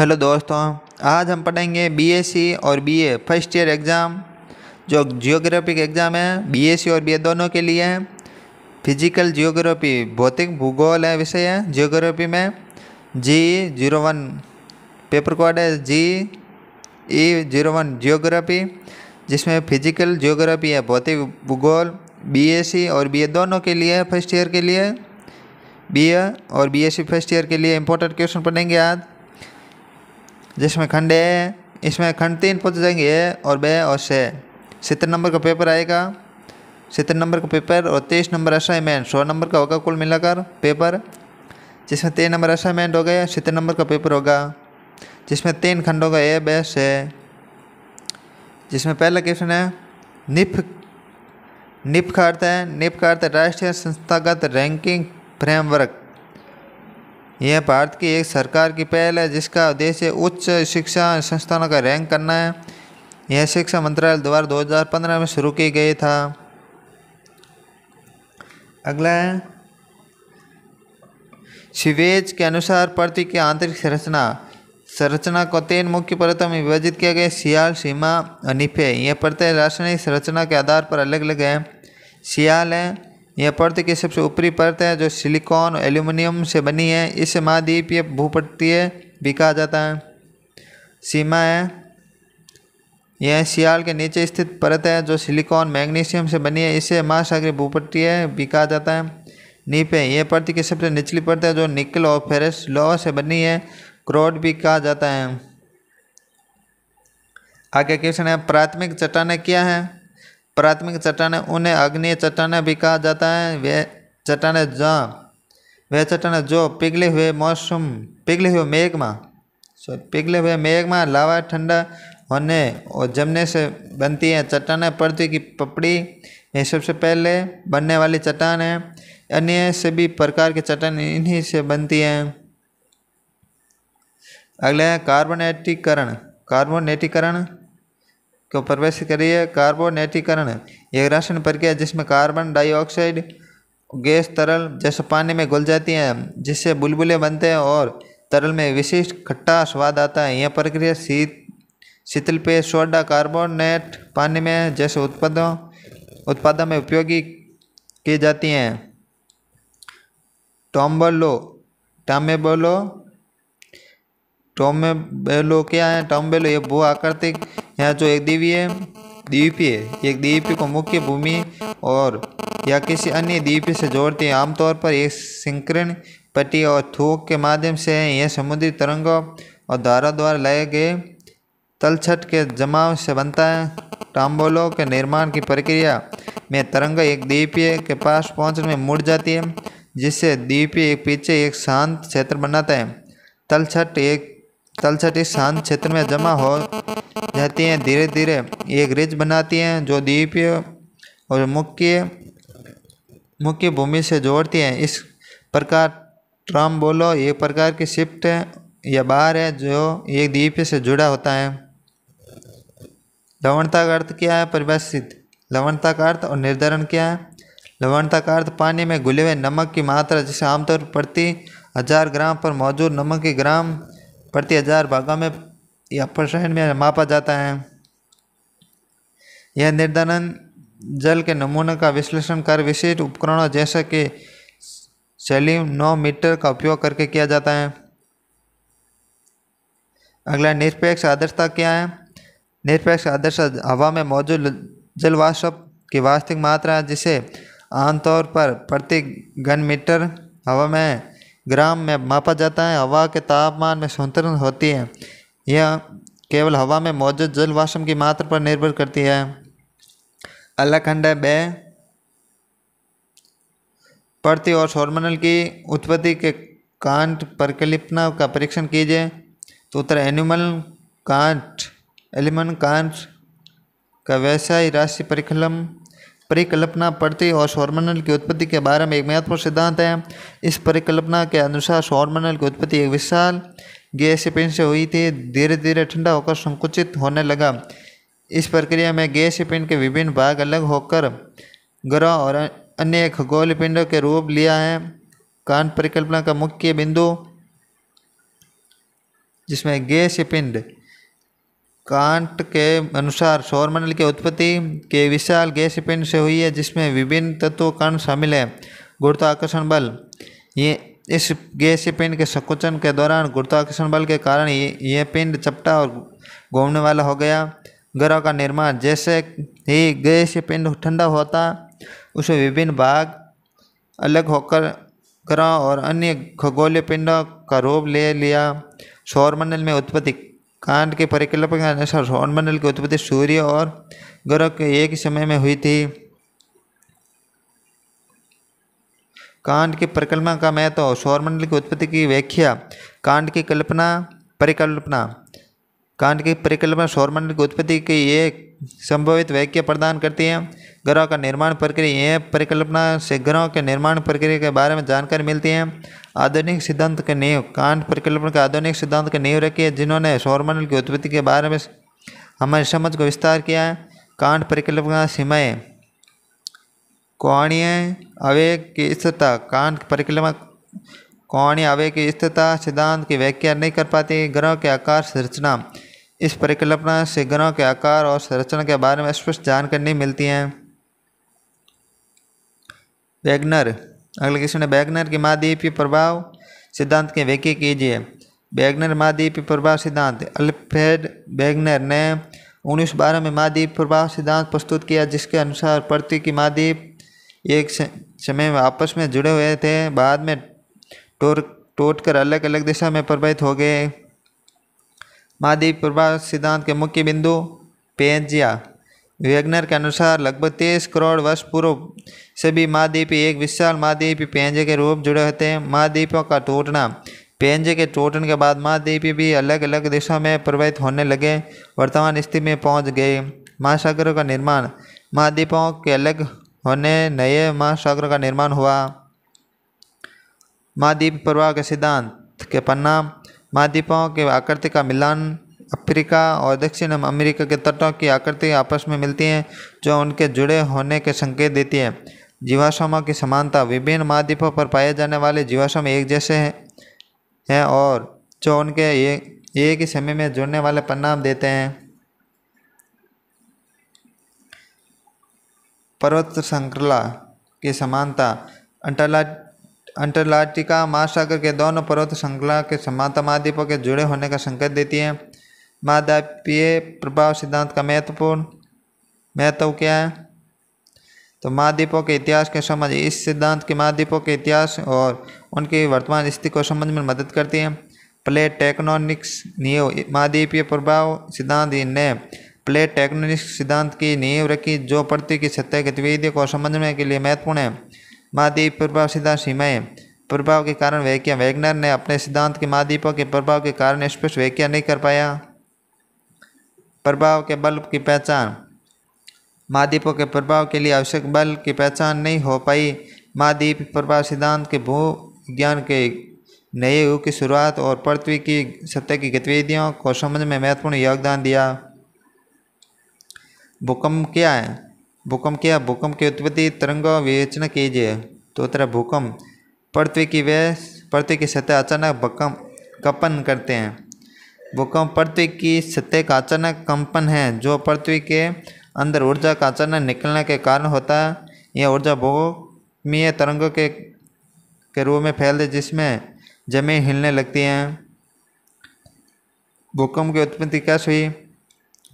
Hello दोस्तों, आज हम पढ़ेंगे बीएससी और बीए फर्स्ट ईयर एग्ज़ाम जो जियोग्राफी का एग्ज़ाम है। बीएससी और बीए दोनों के लिए है। फिजिकल जियोग्राफी भौतिक भूगोल है विषय है। जियोग्राफी में G01 पेपर कोड है GE01 जियोग्राफी, जिसमें फिजिकल जियोग्राफी है भौतिक भूगोल। बीएससी और बीए दोनों के लिए फर्स्ट ईयर के लिए, बीए और बीएससी फर्स्ट ईयर के लिए इंपॉर्टेंट क्वेश्चन पढ़ेंगे आज, जिसमें खंड है। इसमें खंड 3 पूछ जाएंगे ए और बे और से। 70 नंबर का पेपर आएगा, 70 नंबर का पेपर और 23 नंबर असाइनमेंट। 100 नंबर का होगा कुल मिलाकर पेपर, जिसमें 3 नंबर असाइनमेंट हो गए। 70 नंबर का पेपर होगा जिसमें 3 खंड होगा ए बे से। जिसमें पहला क्वेश्चन है निप का अर्थ है, निप का अर्थ है राष्ट्रीय संस्थागत रैंकिंग फ्रेमवर्क। यह भारत की एक सरकार की पहल है जिसका उद्देश्य उच्च शिक्षा संस्थानों का रैंक करना है। यह शिक्षा मंत्रालय द्वारा 2015 में शुरू की गई था। अगला है सीवेज के अनुसार पृथ्वी की आंतरिक संरचना को 3 मुख्य परतों में विभाजित किया गया: सियाल, सीमा और निफे। यह परतें रासायनिक संरचना के आधार पर अलग अलग है। सियाल है, यह पृथ्वी की सबसे ऊपरी परत है जो सिलिकॉन और एल्यूमिनियम से बनी है। इसे महाद्वीपीय भूपटलीय भी कहा जाता है। सीमा है, यह सियाल के नीचे स्थित परत है जो सिलिकॉन मैग्नीशियम से बनी है। इसे महासागरीय भूपटलीय भी कहा जाता है। नीप है, यह पृथ्वी की सबसे निचली परत है जो निकल और फेरस लोहा से बनी है। क्रोड भी कहा जाता है। आगे क्वेश्चन है प्राथमिक चट्टानें क्या है? प्राथमिक चट्टानें उन्हें अग्नीय चट्टानें भी कहा जाता है। वे चट्टानें जो पिघले हुए मेग्मा लावा ठंडा होने और जमने से बनती है। चट्टानें पृथ्वी की पपड़ी में सबसे पहले बनने वाली चट्टान है। अन्य सभी प्रकार की चट्टानें इन्हीं से बनती हैं। अगला है कार्बोनेटीकरण को परिभाषित करिए। कार्बोनेटीकरण एक रासायनिक प्रक्रिया जिसमें कार्बन डाइऑक्साइड गैस तरल जैसे पानी में घुल जाती है, जिससे बुलबुले बनते हैं और तरल में विशिष्ट खट्टा स्वाद आता है। यह प्रक्रिया शीतल पेय, सोडा, कार्बोनेट पानी में जैसे उत्पादों में उपयोगी की जाती हैं। टोमेबोलो क्या है? टोमेबोलो ये भू आकृतिक है जो एक द्वीपीय को मुख्य भूमि और या किसी अन्य द्वीप से जोड़ती है। आमतौर पर एक संकीर्ण पट्टी और थूक के माध्यम से यह समुद्री तरंगों और धारा द्वारा लाए गए तलछट के जमाव से बनता है। टोमेबोलो के निर्माण की प्रक्रिया में तरंग एक द्वीपीय के पास पहुंचने में मुड़ जाती है, जिससे द्वीपीय पीछे एक शांत क्षेत्र बनाता है। तलछट इस शांत क्षेत्र में जमा हो जाती हैं, धीरे धीरे एक रिज बनाती हैं जो द्वीपीय और मुख्य भूमि से जोड़ती हैं। इस प्रकार टोमेबोलो एक प्रकार की शिफ्ट या बार है जो एक द्वीप से जुड़ा होता है। लवणता का अर्थ क्या है? परिभाषित। लवणता का अर्थ और निर्धारण क्या है? लवणता का अर्थ पानी में घुले हुए नमक की मात्रा, जिसे आमतौर पर प्रति 1000 ग्राम पर मौजूद नमक के ग्राम प्रति 1000 भागों में या % में मापा जाता है। यह निर्धारण जल के नमूनों का विश्लेषण कर विशिष्ट उपकरणों जैसे कि सैलिनोमीटर का उपयोग करके किया जाता है। अगला निरपेक्ष आर्द्रता क्या है? निरपेक्ष आर्द्रता हवा में मौजूद जल वाष्प की वास्तविक मात्रा है, जिसे आमतौर पर प्रति घन मीटर हवा में ग्राम में मापा जाता है। हवा के तापमान में संतुलन होती है। यह केवल हवा में मौजूद जल वाष्प की मात्रा पर निर्भर करती है। अगला खंड है बे। पृथ्वी और सौरमंडल की उत्पत्ति के कांट परिकल्पना का परीक्षण कीजिए। तो उत्तर एनिमल कांट का व्यवसाय राशि परिकल्पना पृथ्वी और सौरमंडल की उत्पत्ति के बारे में एक महत्वपूर्ण सिद्धांत है। इस परिकल्पना के अनुसार सौरमंडल की उत्पत्ति एक विशाल गैसीय पिंड से हुई थी, धीरे धीरे ठंडा होकर संकुचित होने लगा। इस प्रक्रिया में गैसीय पिंड के विभिन्न भाग अलग होकर ग्रह और अन्य खगोलीय पिंडों के रूप लिया है। कांट परिकल्पना का मुख्य बिंदु जिसमें गैसीय पिंड कांट के अनुसार सौरमंडल की उत्पत्ति के विशाल गैसीय पिंड से हुई है, जिसमें विभिन्न तत्व कण शामिल है। गुरुत्वाकर्षण बल, ये इस गैसीय पिंड के संकुचन के दौरान गुरुत्वाकर्षण बल के कारण ये पिंड चपटा और घूमने वाला हो गया। ग्रहों का निर्माण, जैसे ही गैसीय पिंड ठंडा होता उसमें विभिन्न भाग अलग होकर ग्रहों और अन्य खगोलीय पिंडों का रूप ले लिया। सौरमंडल में उत्पत्ति, कांट के परिकल्पना के अनुसार सौरमंडल की उत्पत्ति सूर्य और ग्रह के एक ही समय में हुई थी। कांट की परिकल्पना का महत्व, सौरमंडल की उत्पत्ति की व्याख्या, कांट की परिकल्पना सौरमंडल की उत्पत्ति की एक संभावित व्याख्या प्रदान करती है। ग्रहों का निर्माण प्रक्रिया, यह परिकल्पना से ग्रहों के निर्माण प्रक्रिया के बारे में जानकारी मिलती है। आधुनिक सिद्धांत के नींव, कांट परिकल्पना के आधुनिक सिद्धांत के नींव रखी है, जिन्होंने सौरमंडल की उत्पत्ति के बारे में हमारी समझ को विस्तार किया है। कांट परिकल्पना सीमाएं, कोणीय आवेग की स्थिरता, कांट परिकल्पना कोणीय आवेग की स्थिरता सिद्धांत की व्याख्या नहीं कर पाती। ग्रहों के आकार संरचना, इस परिकल्पना से ग्रहों के आकार और संरचना के बारे में स्पष्ट जानकारी नहीं मिलती है। वैगनर, अगले क्वेश्चन है, वैगनर की महाद्वीपीय प्रभाव सिद्धांत की व्याख्या कीजिए। वैगनर महाद्वीपीय प्रभाव सिद्धांत, अल्फ्रेड वैगनर ने 1912 में महाद्वीप प्रभाव सिद्धांत प्रस्तुत किया, जिसके अनुसार पृथ्वी की महाद्वीप एक समय में आपस में जुड़े हुए थे, बाद में टूटकर अलग अलग दिशा में प्रभावित हो गए। महाद्वीप प्रभाव सिद्धांत के मुख्य बिंदु, पेंजिया, वैगनर के अनुसार लगभग 23 करोड़ वर्ष पूर्व सभी महाद्वीप एक विशाल महाद्वीपीय पेंजे के रूप जुड़े होते हैं। महाद्वीपों का टूटना, पेंजे के टूटने के बाद महाद्वीप भी अलग अलग दिशा में प्रभावित होने लगे, वर्तमान स्थिति में पहुंच गए। महासागरों का निर्माण, महाद्वीपों के अलग होने नए महासागरों का निर्माण हुआ। महाद्वीप प्रभाव के सिद्धांत के परिणाम, महाद्वीपों के आकृति का मिलान, अफ्रीका और दक्षिण अमेरिका के तटों की आकृति आपस में मिलती हैं, जो उनके जुड़े होने के संकेत देती है। जीवाश्मों की समानता, विभिन्न महाद्वीपों पर पाए जाने वाले जीवाश्म एक जैसे हैं और जो उनके एक ही समय में जुड़ने वाले परिणाम देते हैं। पर्वत श्रृंखला की समानता, अंटार्कटिका महासागर के दोनों पर्वत श्रृंखला के समानता महाद्वीपों के जुड़े होने का संकेत देती है। महाद्वीपीय प्रभाव सिद्धांत का महत्व क्या है? तो महाद्वीपों के इतिहास के समझ, इस सिद्धांत की महाद्वीपों के इतिहास और उनकी वर्तमान स्थिति को समझने में मदद करती है। प्लेट टेक्टोनिक्स नींव, महाद्वीपीय प्रभाव सिद्धांत ने प्लेट टेक्टोनिक्स सिद्धांत की नींव रखी, जो पृथ्वी की सतह गतिविधियों को समझने के लिए महत्वपूर्ण है। महाद्वीप प्रभाव सिद्धांत सीमाएं, प्रभाव के कारण व्याख्या, वैगनर ने अपने सिद्धांत के महाद्वीपों के प्रभाव के कारण स्पष्ट व्याख्या नहीं कर पाया। प्रभाव के बल की पहचान, महाद्वीपों के प्रभाव के लिए आवश्यक बल की पहचान नहीं हो पाई। महाद्वीप प्रभाव सिद्धांत के भूविज्ञान के नए युग की शुरुआत और पृथ्वी की सतह की गतिविधियों को समझने में महत्वपूर्ण योगदान दिया। भूकंप क्या है? भूकंप की उत्पत्ति तरंगों विवेचना कीजिए। तो उत्तर भूकंप, पृथ्वी की सतह अचानक कंपन करते हैं। भूकंप पृथ्वी की सतह का अचानक कंपन है, जो पृथ्वी के अंदर ऊर्जा का अचानक निकलने के कारण होता है। यह ऊर्जा भूकंपीय तरंगों के रूप में फैलती है, जिसमें जमीन हिलने लगती है। भूकंप की उत्पत्ति कैसे हुई?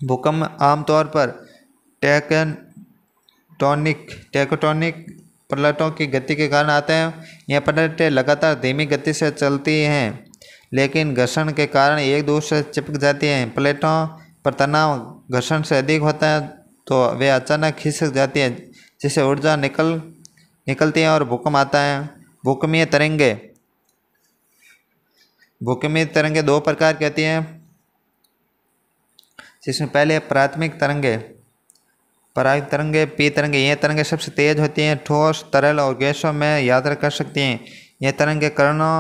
भूकंप आमतौर पर टेक्टोनिक प्लेटों की गति के कारण आते हैं। यह प्लेटें लगातार धीमी गति से चलती हैं, लेकिन घर्षण के कारण एक दूसरे से चिपक जाती हैं। प्लेटों पर तनाव घर्षण से अधिक होता है तो वे अचानक खिसक जाती हैं, जिससे ऊर्जा निकलती है और भूकंप आता है। भूकंपीय तरंगें दो प्रकार की होती हैं, जिसमें पहले प्राथमिक तरंगे पी तरंगे। ये तरंगें सबसे तेज होती हैं, ठोस, तरल और गैसों में यात्रा कर सकती हैं। ये तरंगें कणों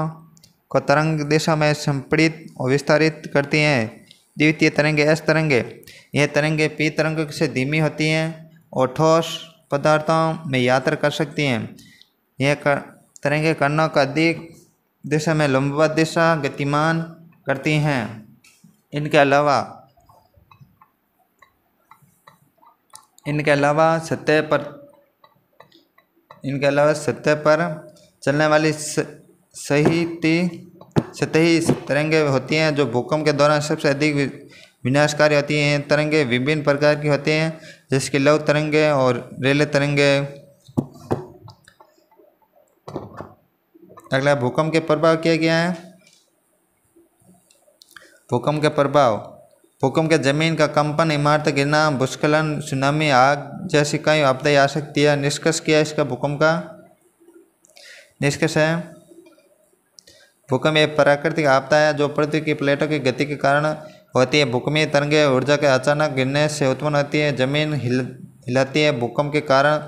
को तरंग दिशा में संपीड़ित और विस्तारित करती हैं। द्वितीय तरंगे एस तरंगे, यह तरंगें पी तरंगों से धीमी होती हैं और ठोस पदार्थों में यात्रा कर सकती हैं। यह तरंगें कणों का अधिक दिशा में लंबवत दिशा गतिमान करती हैं। इनके अलावा सतह पर चलने वाली सतही तरंगें होती हैं जो भूकंप के दौरान सबसे अधिक विनाशकारी होती हैं। तरंगें विभिन्न प्रकार की होती हैं जैसे कि लघु तरंगें और रेले तरंगें। अगला भूकंप के प्रभाव किया गया है। भूकंप के प्रभाव, भूकंप के जमीन का कंपन, इमारत गिरना, भूस्खलन, सुनामी, आग जैसी कई आपदाएं आ सकती है। निष्कर्ष किया इसका भूकंप का निष्कर्ष है भूकंप एक प्राकृतिक आपदा है जो पृथ्वी की प्लेटों की गति के कारण होती है। भूकंपीय तरंगें ऊर्जा के अचानक गिरने से उत्पन्न होती है, जमीन हिलाती है। भूकंप के कारण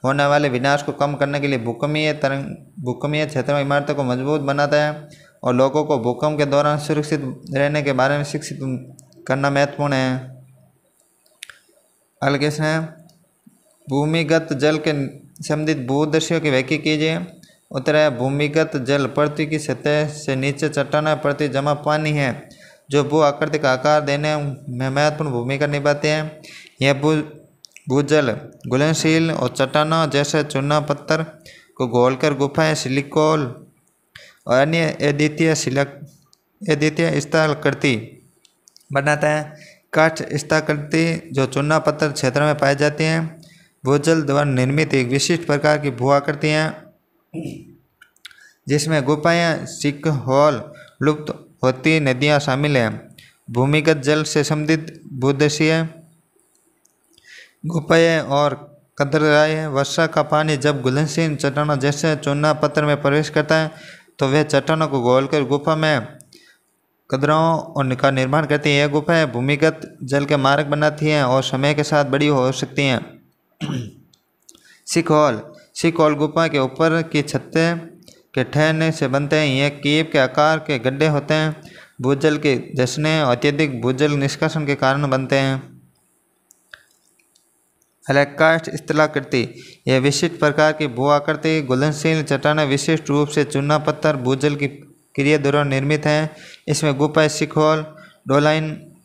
होने वाले विनाश को कम करने के लिए भूकंपीय क्षेत्र में इमारतों को मजबूत बनाता है और लोगों को भूकंप के दौरान सुरक्षित रहने के बारे में शिक्षित करना महत्वपूर्ण है। अगला क्वेश्चन है भूमिगत जल के संबंधित भूदृश्यों की व्याख्या कीजिए। उत्तर है भूमिगत जल पृथ्वी की सतह से नीचे चट्टानों पर जमा पानी है जो भू आकृति का आकार देने में महत्वपूर्ण भूमिका निभाते हैं। यह भूजल घुलनशील और चट्टानों जैसे चूना पत्थर को घोलकर गुफाएं, सिलिकोल और अन्य अद्वितीय स्थलाकृति बनाता है। काष्ठ स्थलाकृति जो चूना पत्थर क्षेत्र में पाई जाती हैं भूजल द्वारा निर्मित एक विशिष्ट प्रकार की भू आकृतियाँ जिसमें गुफाएं, सिंकहोल, लुप्त होती नदियाँ शामिल हैं। भूमिगत जल से संबंधित भूदृश्य गुफाएं और कदराएं। वर्षा का पानी जब घुलनशील चट्टानों जैसे चूना पत्थर में प्रवेश करता है तो वह चट्टानों को घोलकर गुफा में कदरों का निर्माण करती है। यह गुफाएं भूमिगत जल के मार्ग बनाती हैं और समय के साथ बड़ी हो सकती हैं। सिंकहोल गुफा के ऊपर की छतें के ठहरने से बनते हैं। यह कीप के आकार के गड्ढे होते हैं। भूजल के धंसने और अत्यधिक भूजल निष्कासन के कारण बनते हैं। काष्ठ स्थलाकृति यह विशिष्ट प्रकार की भू आकृति घुलनशील चट्टानें विशिष्ट रूप से चूना पत्थर भूजल की क्रिया द्वारा निर्मित हैं। इसमें गुफाएं, सिंकहोल, डोलाइन,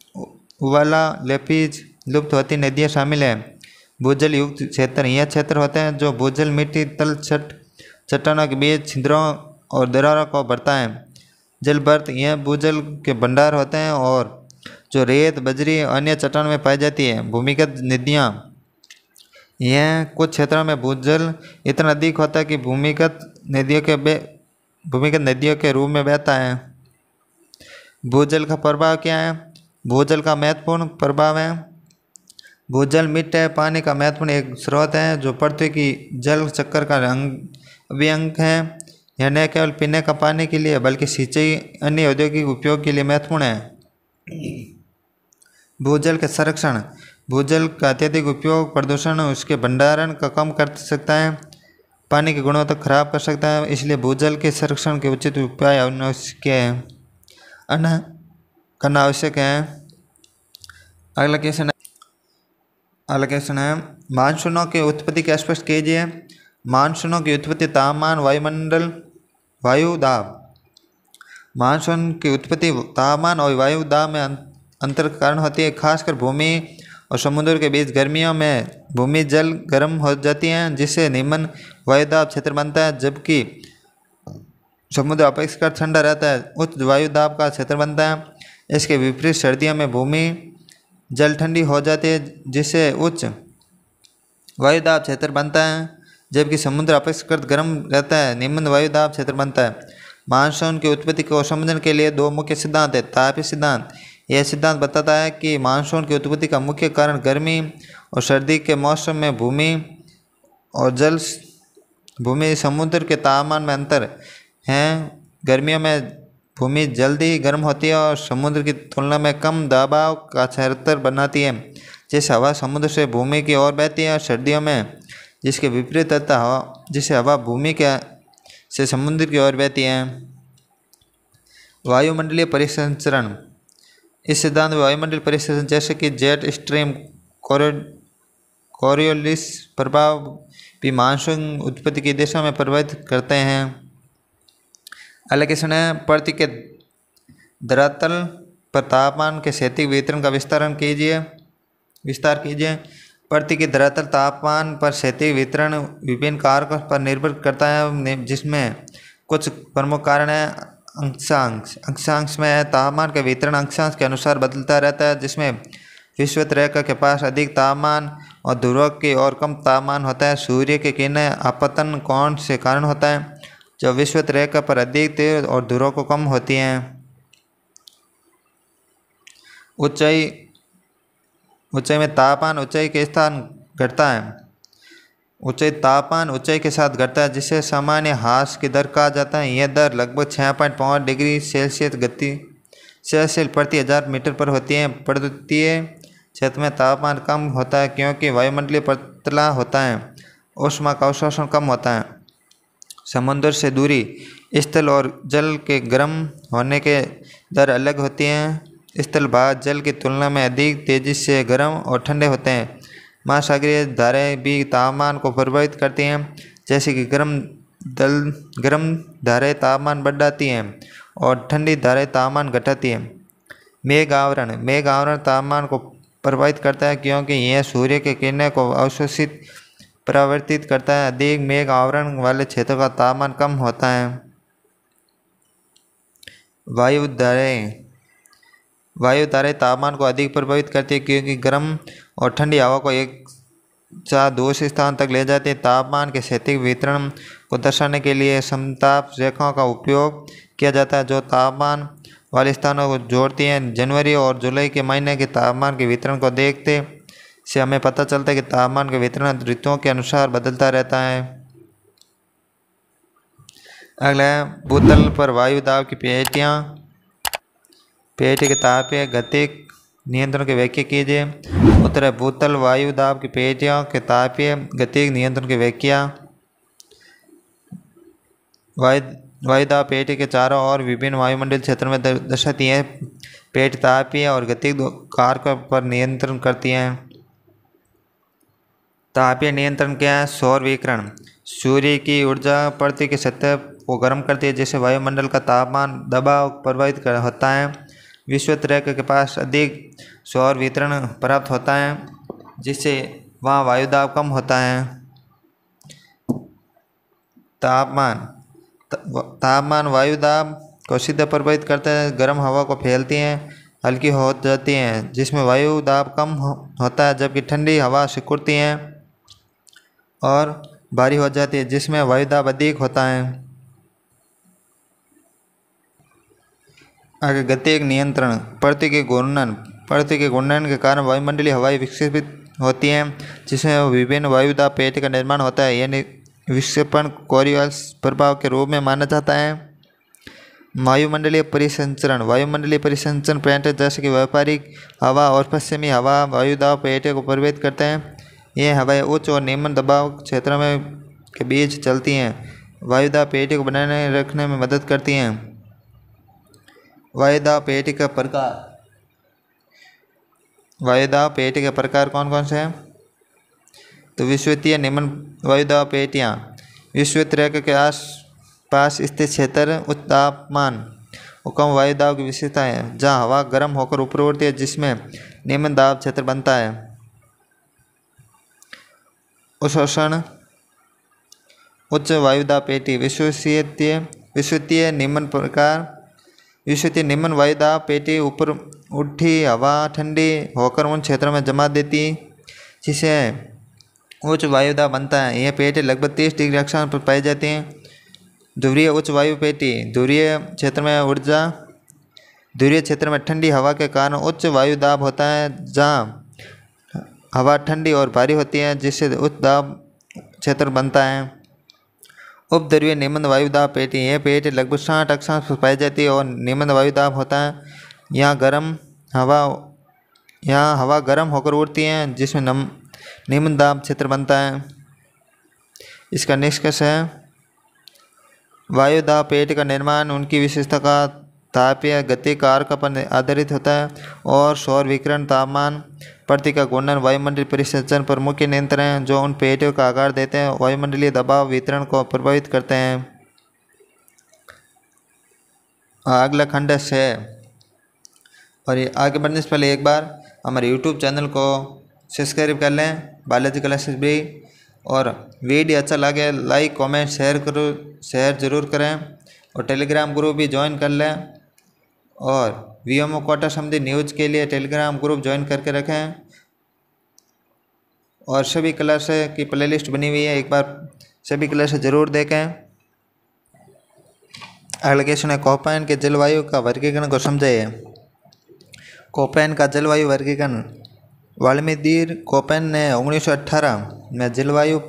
उवाला, लेपिज, लुप्त होती नदियाँ शामिल हैं। भूजल युक्त क्षेत्र यह क्षेत्र होते हैं जो भूजल मिट्टी तल चट्टानों के बीच छिद्रों और दरारों को भरता है। जलभर्त यह भूजल के भंडार होते हैं और जो रेत, बजरी और अन्य चट्टानों में पाई जाती है। भूमिगत नदियाँ यह कुछ क्षेत्रों में भूजल इतना अधिक होता है कि भूमिगत नदियों के रूप में बहता है। भूजल का प्रभाव क्या है? भूजल का महत्वपूर्ण प्रभाव है भूजल मीठे पानी का महत्वपूर्ण एक स्रोत है जो पृथ्वी की जल चक्र का अभिअंग है। यह न केवल पीने का पानी के लिए बल्कि सिंचाई, अन्य औद्योगिक उपयोग के लिए महत्वपूर्ण है। भूजल के संरक्षण भूजल का अत्यधिक उपयोग प्रदूषण और उसके भंडारण का कम कर सकता है, पानी की गुणवत्ता खराब कर सकता है। इसलिए भूजल के संरक्षण के उचित उपाय करना आवश्यक है। अगला क्वेश्चन है मानसूनों की उत्पत्ति का स्पष्ट कीजिए। मानसूनों की उत्पत्ति तापमान, वायुमंडल, वायु दाब। मानसून की उत्पत्ति तापमान और वायु दाब में अंतर के कारण होती है। खासकर भूमि और समुद्र के बीच गर्मियों में भूमि जल गर्म हो जाती है जिससे निम्न वायुदाब क्षेत्र बनता है, जबकि समुद्र अपेक्षाकृत ठंडा रहता है, उच्च वायुदाब का क्षेत्र बनता है। इसके विपरीत सर्दियों में भूमि जल ठंडी हो जाती है जिससे उच्च वायुदाब क्षेत्र बनता है, जबकि समुद्र अपेक्षाकृत गर्म रहता है, निम्न वायुदाब क्षेत्र बनता है। मानसून की उत्पत्ति को समझने के लिए दो मुख्य सिद्धांत है। तापीय सिद्धांत यह सिद्धांत बताता है कि मानसून की उत्पत्ति का मुख्य कारण गर्मी और सर्दी के मौसम में भूमि समुद्र के तापमान में अंतर है। गर्मियों में भूमि जल्दी गर्म होती है और समुद्र की तुलना में कम दबाव का क्षेत्र बनाती है, जैसे हवा समुद्र से भूमि की ओर बहती है। और सर्दियों में जिसके विपरीत रहता है, जिससे हवा भूमि से समुद्र की ओर बहती है। वायुमंडलीय परिसंचरण इस सिद्धांत में वायुमंडलीय परिसंचरण जैसे कि जेट स्ट्रीम, कोरियोलिस प्रभाव भी मानसून उत्पत्ति की दिशा में प्रभावित करते हैं। अगला क्वेश्चन है पृथ्वी के धरातल पर तापमान के क्षैतिज वितरण का विस्तार कीजिए। पृथ्वी के धरातल तापमान पर क्षैतिज वितरण विभिन्न कारकों पर निर्भर करता है, जिसमें कुछ प्रमुख कारण हैं। अक्षांश में तापमान का वितरण अक्षांश के अनुसार बदलता रहता है, जिसमें विषुवत रेखा के पास अधिक तापमान और ध्रुव की ओर कम तापमान होता है। सूर्य के किरणें आपतन कोण से कारण होता है, जो विषुवत रेखा पर अधिक तेज और ध्रुव को कम होती हैं। ऊंचाई में तापमान ऊंचाई के स्थान घटता है। तापमान ऊंचाई के साथ घटता है, जिसे सामान्य ह्रास की दर कहा जाता है। यह दर लगभग 6.5 डिग्री सेल्सियस प्रति 1000 मीटर पर होती है। पर्वतीय क्षेत्र में तापमान कम होता है क्योंकि वायुमंडलीय पतला होता है, ऊष्मा का अवशोषण कम होता है। समुद्र से दूरी, स्थल और जल के गर्म होने के दर अलग होती हैं। स्थल भाग जल की तुलना में अधिक तेजी से गर्म और ठंडे होते हैं। महासागरीय धाराएं भी तापमान को प्रभावित करती हैं, जैसे कि गर्म धाराएं तापमान बढ़ाती हैं और ठंडी धाराएं तापमान घटाती हैं। मेघ आवरण तापमान को प्रभावित करता है क्योंकि यह सूर्य के किरणों को अवशोषित परावर्तित करता है। अधिक मेघ आवरण वाले क्षेत्रों का तापमान कम होता है। वायु धाराएं तापमान को अधिक प्रभावित करती है क्योंकि गर्म और ठंडी हवा को एक साथ दूसरे स्थान तक ले जाती है। तापमान के क्षैतिज वितरण को दर्शाने के लिए समताप रेखाओं का उपयोग किया जाता है, जो तापमान वाले स्थानों को जोड़ती हैं। जनवरी और जुलाई के महीने के तापमान के वितरण को देखते से हमें पता चलता है कि तापमान का वितरण ऋतुओं के अनुसार बदलता रहता है। अगला है भूतल पर वायु दाब की पेटी के तापीय गतिक नियंत्रण की व्याख्या कीजिए। उत्तर है भूतल वायु दाब की पेटियों के तापीय गतिक नियंत्रण की व्याख्या। वायु दाब पेटी के चारों ओर विभिन्न वायुमंडलीय क्षेत्रों में दर्शाती है। पेटी तापीय और गतिक कारकों पर नियंत्रण करती है। तापीय नियंत्रण क्या है? सौर विकिरण सूर्य की ऊर्जा पृथ्वी की सतह को गर्म करती है, जिससे वायुमंडल का तापमान दबाव प्रभावित होता है। विषुवत रेखा के पास अधिक सौर विकिरण प्राप्त होता है, जिससे वहाँ वायुदाब कम होता है। तापमान वायुदाब को सीधे प्रभावित करता है। गर्म हवा को फैलती हैं, हल्की हो जाती हैं, जिसमें वायु दाब कम होता है, जबकि ठंडी हवा सिकुड़ती हैं और भारी हो जाती है, जिसमें वायु दाब अधिक होता है। आगे गतिक नियंत्रण पृथ्वी के घूर्णन के कारण वायुमंडलीय हवाएं विक्षेपित होती हैं, जिसमें वायुविभिन्न वायुदाब पेटी का निर्माण होता है। यह विक्षेपण कोरियोलिस प्रभाव के रूप में माना जाता है। वायुमंडलीय परिसंचरण पैटर्न जैसे कि व्यापारिक हवा और पश्चिमी हवा वायुदाब पेटी को प्रभावित करते हैं। यह हवाएं उच्च और निम्न दबाव क्षेत्रों में के बीच चलती हैं, वायुदाब पेटी को बनाए रखने में मदद करती हैं। वायुदाब पेटी का प्रकार कौन कौन से हैं? तो विषुवतीय निम्न वायुदाब पेटियाँ विषुवत रेखा के आस पास स्थित क्षेत्र उच्च तापमान और कम वायुदाब की विशेषता है, जहाँ हवा गर्म होकर ऊपर उड़ती है, जिसमें निम्न दाब क्षेत्र बनता है। अवशोषण उच्च वायुदाब पेटी विषुवतीय निम्न वायुदाब पेटी ऊपर उठी हवा ठंडी होकर उन क्षेत्रों में जमा देती, जिसे उच्च वायुदाब बनता है। यह पेटी लगभग 30 डिग्री अक्षांश पर पाई जाती हैं। ध्रुवीय उच्च वायु पेटी ध्रुवीय क्षेत्र में ठंडी हवा के कारण उच्च वायुदाब होता है, जहाँ हवा ठंडी और भारी होती है, जिससे उच्च दाब क्षेत्र बनता है। उपध्रुवीय निम्न वायुदाब पेटी यह पेटी लगभग 60 अक्षांश पर पाई जाती है और निम्न वायुदाब होता है। यहाँ हवा गर्म होकर उड़ती है, जिसमें निम्न दाब क्षेत्र बनता है। इसका निष्कर्ष है वायुदाब पेटी का निर्माण उनकी विशेषता का तापीय गति कारक पर आधारित होता है और सौर विकिरण तापमान पृथ्वी का घूर्णन वायुमंडलीय परिसंचरण पर मुख्य नियंत्रण हैं, जो उन पेटियों का आकार देते हैं वायुमंडलीय दबाव वितरण को प्रभावित करते हैं। अगला खंड है और ये आगे बढ़ने से पहले एक बार हमारे यूट्यूब चैनल को सब्सक्राइब कर लें, बालाजी क्लासेस भी। और वीडियो अच्छा लगे लाइक कमेंट शेयर ज़रूर करें। और टेलीग्राम ग्रुप भी ज्वाइन कर लें। और वीएमओ कोटा समझी न्यूज़ के लिए टेलीग्राम ग्रुप ज्वाइन करके रखें। और सभी क्लास की प्लेलिस्ट बनी हुई है, एक बार सभी क्लास ज़रूर देखें। अगला क्वेश्चन है, कोपेन के जलवायु का वर्गीकरण को समझाइए। कोपेन का जलवायु वर्गीकरण व्लादिमीर कोपेन ने 1918 में जलवायु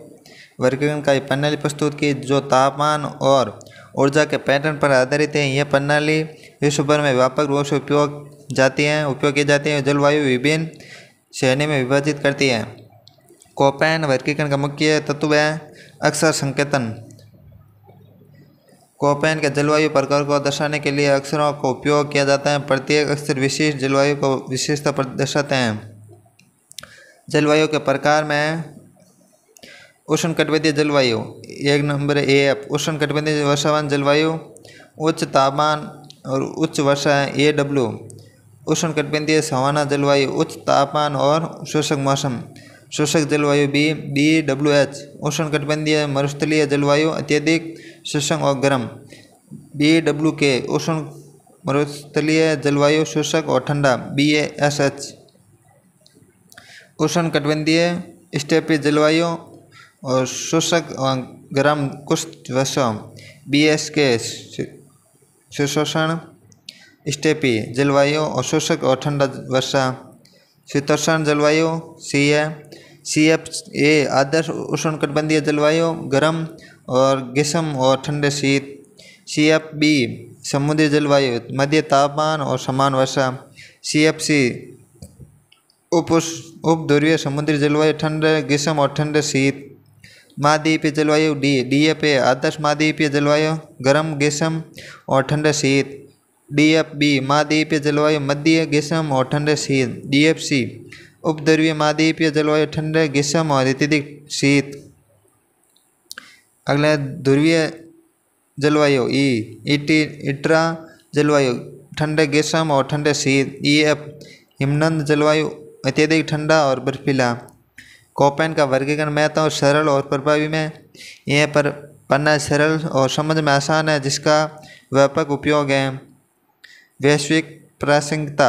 वर्गीकरण का एक प्रणाली प्रस्तुत की जो तापमान और ऊर्जा के पैटर्न पर आधारित है। यह प्रणाली विश्व भर में व्यापक रूप से उपयोग की जाती है। जलवायु विभिन्न श्रेणी में विभाजित करती है। कोपेन वर्गीकरण का मुख्य तत्व है अक्षर संकेतन। कोपेन के जलवायु प्रकार को दर्शाने के लिए अक्षरों का उपयोग किया जाता है। प्रत्येक अक्षर विशिष्ट जलवायु को विशेषता दर्शाते हैं। जलवायु के प्रकार में उष्णकटिबंधीय जलवायु, एक नंबर AF उष्णकटिबंधीय वर्षावन जलवायु, उच्च तापमान और उच्च वर्षा है AW। उष्णकटिबंधीय सवाना जलवायु, उच्च तापमान और शुष्क मौसम, शुष्क जलवायु BWH। उष्णकटिबंधीय मरुस्थलीय जलवायु, अत्यधिक शुष्क और गर्म BWK। उष्ण मरुस्थलीय जलवायु, शुष्क और ठंडा BASH। उष्णकटिबंधीय स्टेपी जलवायु और शुष्क और गर्म कुछ वर्षों BSK। शीतोष्ण स्टेपी जलवायु और शुष्क और ठंडा वर्षा शीतोष्ण जलवायु CFA। आदर्श उष्णकटिबंधीय जलवायु, गर्म और ग्रीष्म और ठंडे शीत। CFB समुद्री जलवायु, मध्य तापमान और समान वर्षा। CFC उप ध्रुवीय समुद्री जलवायु, ठंडे ग्रीष्म और ठंडे शीत। महाद्वीपीय जलवायु DFA आदर्श महाद्वीपीय जलवायु, गर्म ग्रीष्म और ठंडे शीत। DFB महाद्वीपीय जलवायु, मध्य ग्रीष्म और ठंडे शीत। DFC उपध्रुवीय महाद्वीपीय जलवायु, ठंडे ग्रीष्म और अत्यधिक शीत। अगला ध्रुवीय जलवायु इट्रा जलवायु, ठंडे ग्रीष्म और ठंडे शीत। EF हिमनद जलवायु, अत्यधिक ठंडा और बर्फीला। कोपेन का वर्गीकरण महत्व और सरल और प्रभावी में यह पर पन्ना सरल और समझ में आसान है, जिसका व्यापक उपयोग है। वैश्विक प्रासंगिकता,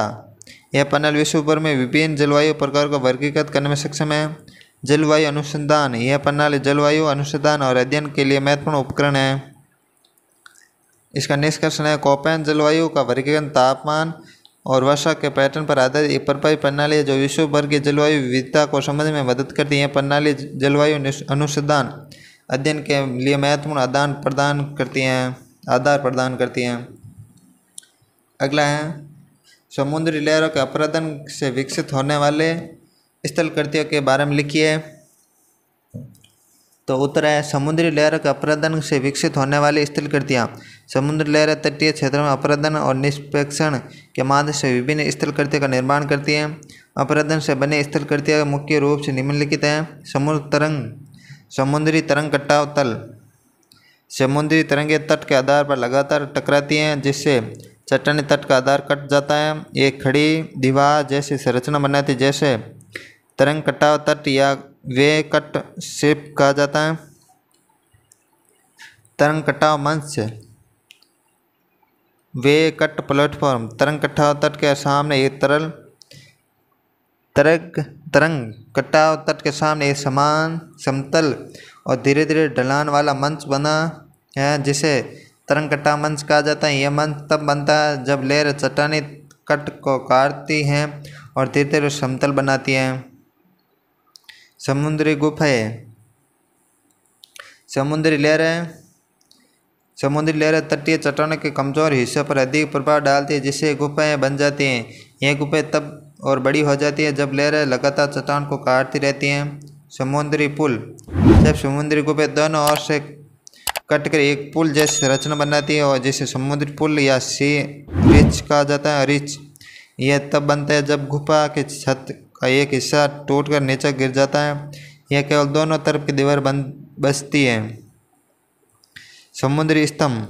यह पैनल विश्व भर में विभिन्न जलवायु प्रकार को वर्गीकृत करने में सक्षम है। जलवायु अनुसंधान, यह प्रणाली जलवायु अनुसंधान और अध्ययन के लिए महत्वपूर्ण उपकरण है। इसका निष्कर्षण है, कोपेन जलवायु का वर्गीकरण तापमान और वर्षा के पैटर्न पर आधारित एक प्रभावी प्रणाली है जो विश्व भर की जलवायु विविधता को समझने में मदद करती है। यह प्रणाली जलवायु अनुसंधान अध्ययन के लिए महत्वपूर्ण आधार प्रदान करती हैं। अगला है, समुद्री लहरों के अपरदन से विकसित होने वाले स्थल कृतियों के बारे में लिखिए। तो उत्तर है, समुद्री लहरों के अपरदन से विकसित होने वाली स्थल कृतियाँ। समुद्री लहरें तटीय क्षेत्रों में अपरदन और निष्पेक्षण के माध्यम से विभिन्न स्थल कृतियों का निर्माण करती हैं। अपरदन से बने स्थल कृतियाँ मुख्य रूप से निम्नलिखित हैं। समुद्री तरंग कटाव तल, समुद्री तरंगें तट के आधार पर लगातार टकराती हैं, जिससे चट्टानी तट का आधार कट जाता है। एक खड़ी दीवार जैसी संरचना बनाती है, जैसे तरंग कटाव तट या वे कट शिप कहा जाता है। तरंग कटाव मंच, वे कट प्लेटफॉर्म, तरंग कटाव तट के सामने एक तरंग कटाव तट के सामने एक समान समतल और धीरे धीरे ढलान वाला मंच बना है, जिसे तरंग कटाव मंच कहा जाता है। यह मंच तब बनता है जब लहर चट्टानी कट को काटती हैं और धीरे धीरे समतल बनाती हैं। समुद्री गुफाएं, समुद्री लहरें तटीय चट्टानों के कमजोर हिस्सों पर अधिक प्रभाव डालती है, जिससे गुफाएं बन जाती हैं। यह गुफाएं तब और बड़ी हो जाती है जब लहरें लगातार चट्टान को काटती रहती हैं। समुद्री पुल, जब समुद्री गुफाएं दोनों ओर से कटकर एक पुल जैसी संरचना बनाती है और जिसे समुद्री पुल या सी रिच कहा जाता है। रिच यह तब बनता है जब गुफा के छत का एक हिस्सा टूटकर नीचे गिर जाता है। यह केवल दोनों तरफ की दीवार बचती है। समुद्री स्तंभ,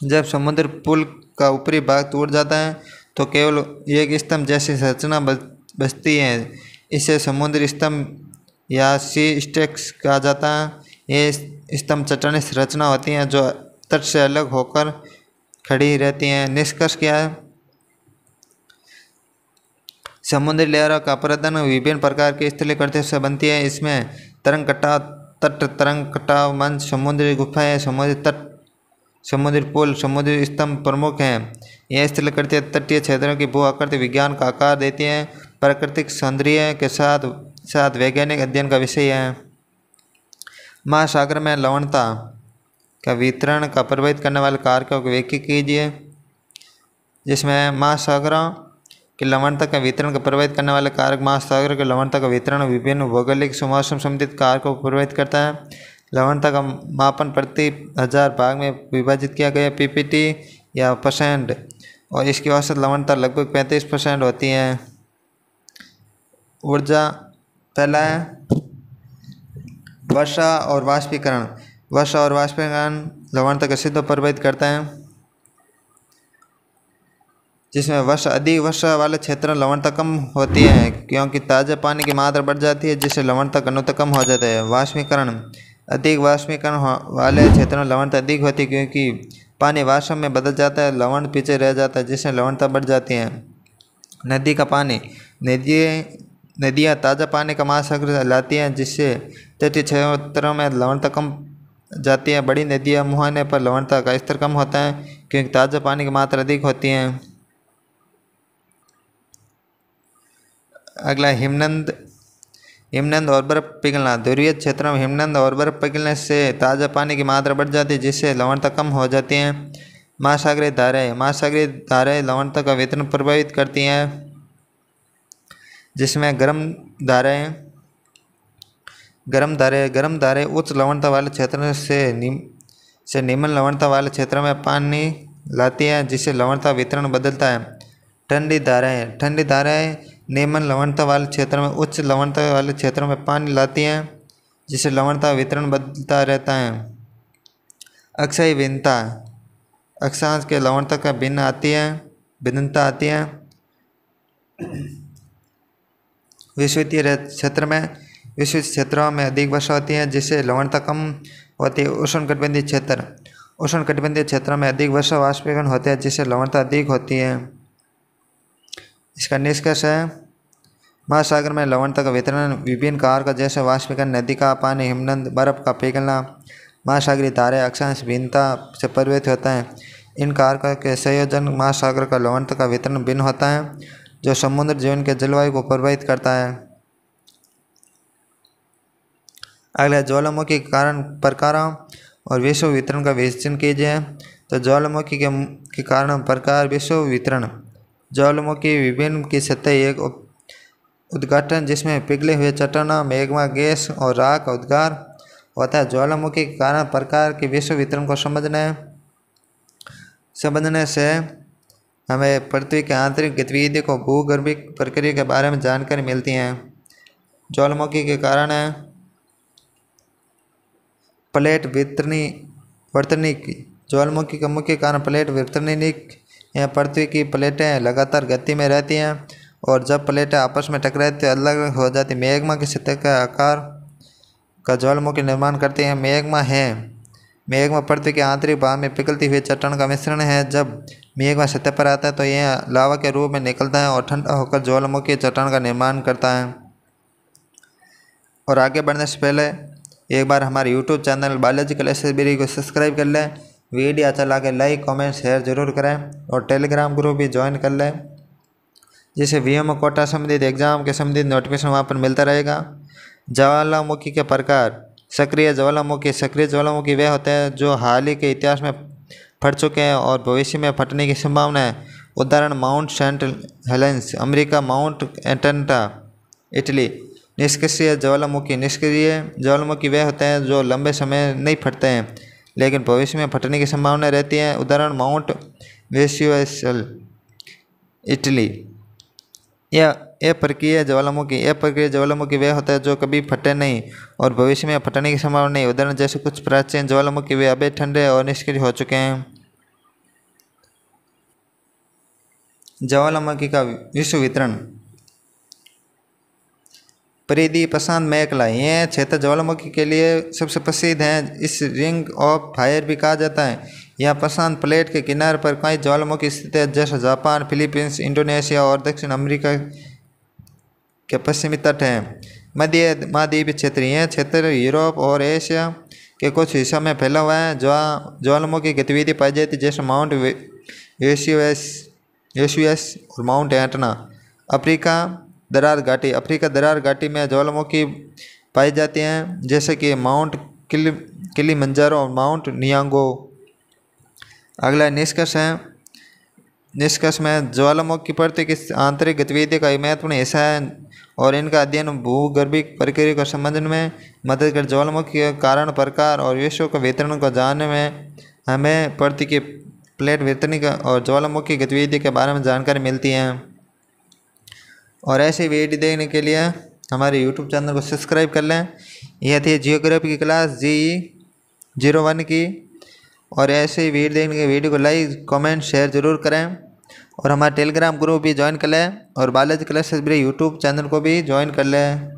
जब समुद्री पुल का ऊपरी भाग टूट जाता है तो केवल एक स्तंभ जैसी संरचना बचती है। इसे समुद्री स्तंभ या सी स्टेक्स कहा जाता है। ये स्तंभ चट्टानी संरचना होती हैं जो तट से अलग होकर खड़ी रहती हैं। निष्कर्ष क्या है? समुद्री लहरों का अपरदन विभिन्न प्रकार की स्थलीय कृत्यों से बनती है। इसमें तरंग कटाव, तट तरंग कटाव मंच, समुद्री गुफाएं, समुद्री तट, समुद्री पुल, समुद्री स्तंभ प्रमुख हैं। यह स्थलीय कृत्य तटीय क्षेत्रों की भू आकृति विज्ञान का आकार देती हैं। प्राकृतिक सौंदर्य के साथ साथ वैज्ञानिक अध्ययन का विषय है। महासागर में लवणता का वितरण का प्रभावित करने वाले कारकों की व्याख्या कीजिए। जिसमें महासागरों की लवणता का वितरण का प्रभावित करने वाले कारक। महासागर के लवणता का वितरण विभिन्न भौगोलिक मौसम संबंधित कारकों को प्रभावित करता है। लवणता का मापन प्रति 1000 भाग में विभाजित किया गया पीपीटी या परसेंट, और इसकी औसत लवणता लगभग 35% होती है। ऊर्जा पहला है वर्षा और वाष्पीकरण। वर्षा और वाष्पीकरण लवणता का सीधा प्रभावित करता है। जिसमें अधिक वर्षा वाले क्षेत्र में लवणता कम होती है क्योंकि ताज़ा पानी की मात्रा बढ़ जाती है, जिससे लवणता घनत्व कम हो जाता है। वाष्पीकरण अधिक वाष्पीकरण वाले क्षेत्रों में लवणता अधिक होती है क्योंकि पानी वाष्प में बदल जाता है, लवण पीछे रह जाता है, जिससे लवणता बढ़ जाती है। नदी का पानी। नदियाँ ताज़ा पानी का महासागर से लाती हैं, जिससे तटीय क्षेत्रों में लवणता कम जाती है। बड़ी नदियाँ मुहाने पर लवणता का स्तर कम होता है क्योंकि ताज़ा पानी की मात्रा अधिक होती है। अगला हिमनद और बर्फ पिघलना। ध्रुवीय क्षेत्रों में हिमनद और बर्फ पिघलने से ताज़ा पानी की मात्रा बढ़ जाती है, जिससे लवणता कम हो जाती है। महासागरीय धाराएं लवणता का वितरण प्रभावित करती हैं। जिसमें गर्म धाराएं उच्च लवणता वाले क्षेत्रों से निम्न लवणता वाले क्षेत्रों में पानी लाती हैं, जिससे लवणता वितरण बदलता है। ठंडी धाराएं निम्न लवणता वाले क्षेत्रों में उच्च लवणता वाले क्षेत्रों में पानी लाती हैं, जिससे लवणता वितरण बदलता रहता है। अक्षय भिन्नता। अक्षांश के लवणता का भिन्नता आती है। विषुवतीय क्षेत्रों में अधिक वर्षा होती है, जिससे लवणता कम होती है। उष्णकटिबंधीय क्षेत्रों में अधिक वर्षा वाष्पीकरण होते हैं, जिससे लवणता अधिक होती है। इसका निष्कर्ष है महासागर में लवणता का वितरण विभिन्न कारकों जैसे वाष्पीकरण, नदी का पानी, हिमनद, बर्फ का पिघलना, महासागरीय धाराएं, अक्षांश भिन्नता से प्रभावित होता है। इन कारकों के संयोजन महासागर का लवणता का वितरण भिन्न होता है, जो समुद्र जीवन के जलवायु को प्रभावित करता है। अगला ज्वालामुखी के कारण प्रकारों और विश्व वितरण का विवेचन कीजिए। तो ज्वालामुखी के कारण प्रकार, विश्व वितरण। ज्वालामुखी विभिन्न की सतह एक उद्घाटन जिसमें पिघले हुए चट्टानों, मैग्मा, गैस और राख का उद्गार होता है। ज्वालामुखी के कारण प्रकार के विश्व वितरण को समझने से हमें पृथ्वी के आंतरिक गतिविधि को भूगर्भिक प्रक्रिया के बारे में जानकारी मिलती है। ज्वालामुखी के कारण प्लेट वर्तनिक। ज्वालामुखी का मुख्य कारण प्लेट वर्तनिक या पृथ्वी की प्लेटें लगातार गति में रहती हैं और जब प्लेटें आपस में टकराती है अलग हो जाती। मैग्मा की सतह का आकार का ज्वालामुखी निर्माण करते हैं। मैग्मा पृथ्वी के आंतरिक भाग में पिघलती हुई चट्टान का मिश्रण है। जब मैग्मा सतह पर आता है तो यह लावा के रूप में निकलता है और ठंडा होकर ज्वालामुखी चट्टान का निर्माण करता है। और आगे बढ़ने से पहले एक बार हमारे यूट्यूब चैनल बायोलॉजिकल एसएसबी को सब्सक्राइब कर लें। वीडियो अच्छा लगे लाइक कमेंट शेयर जरूर करें और टेलीग्राम ग्रुप भी ज्वाइन कर लें, जिससे वीएमओ कोटा संबंधित एग्जाम के संबंधित नोटिफिकेशन वहाँ पर मिलता रहेगा। ज्वालामुखी के प्रकार। सक्रिय ज्वालामुखी वे होते हैं जो हाल ही के इतिहास में फट चुके हैं और भविष्य में फटने की संभावना है। उदाहरण Mount Saint Helens America, Mount Etna Italy. निष्क्रिय ज्वालामुखी वे होते हैं जो लंबे समय नहीं फटते हैं लेकिन भविष्य में फटने की संभावना रहती है। उदाहरण माउंट वेसुवियल इटली। यह प्रक्रिया ज्वालामुखी वे होते हैं जो कभी फटे नहीं और भविष्य में फटने की संभावना नहीं। उदाहरण जैसे कुछ प्राचीन ज्वालामुखी वे अभी ठंडे और निष्क्रिय हो चुके हैं। ज्वालामुखी का विश्व वितरण। परिधि प्रशांत मेखला, यह क्षेत्र ज्वालामुखी के लिए सबसे प्रसिद्ध है। इस रिंग ऑफ फायर भी कहा जाता है। यहाँ प्रशांत प्लेट के किनारे पर कई ज्वालामुखी स्थित है, जैसे जापान, फिलीपींस, इंडोनेशिया और दक्षिण अमेरिका के पश्चिमी तट हैं। मध्य महाद्वीपीय क्षेत्र, यह क्षेत्र यूरोप और एशिया के कुछ हिस्सों में फैला हुआ है, जहाँ ज्वालामुखी गतिविधि पाई जाती है, जैसे माउंट वेसुवियस और माउंट एटना। अफ्रीका दरार घाटी, अफ्रीका दरार घाटी में ज्वालामुखी पाई जाती हैं, जैसे कि माउंट किलिमंजारो और माउंट नियांगो। अगला निष्कर्ष है। निष्कर्ष में ज्वालामुखी प्रति की आंतरिक गतिविधि का एक महत्वपूर्ण हिस्सा है और इनका अध्ययन भूगर्भिक प्रक्रिया को समझने में मदद कर ज्वालामुखी के कारण, प्रकार और विश्व के वितरण को जानने में हमें प्रति की प्लेट वितरण और ज्वालामुखी गतिविधि के बारे में जानकारी मिलती है। और ऐसी वीडियो देखने के लिए हमारे यूट्यूब चैनल को सब्सक्राइब कर लें। यह थी जियोग्राफी की क्लास GE01 की। और ऐसे ही वीडियो देखने के वीडियो को लाइक, कमेंट, शेयर जरूर करें और हमारा टेलीग्राम ग्रुप भी ज्वाइन कर लें और बालाजी क्लासेस यूट्यूब चैनल को भी ज्वाइन कर लें।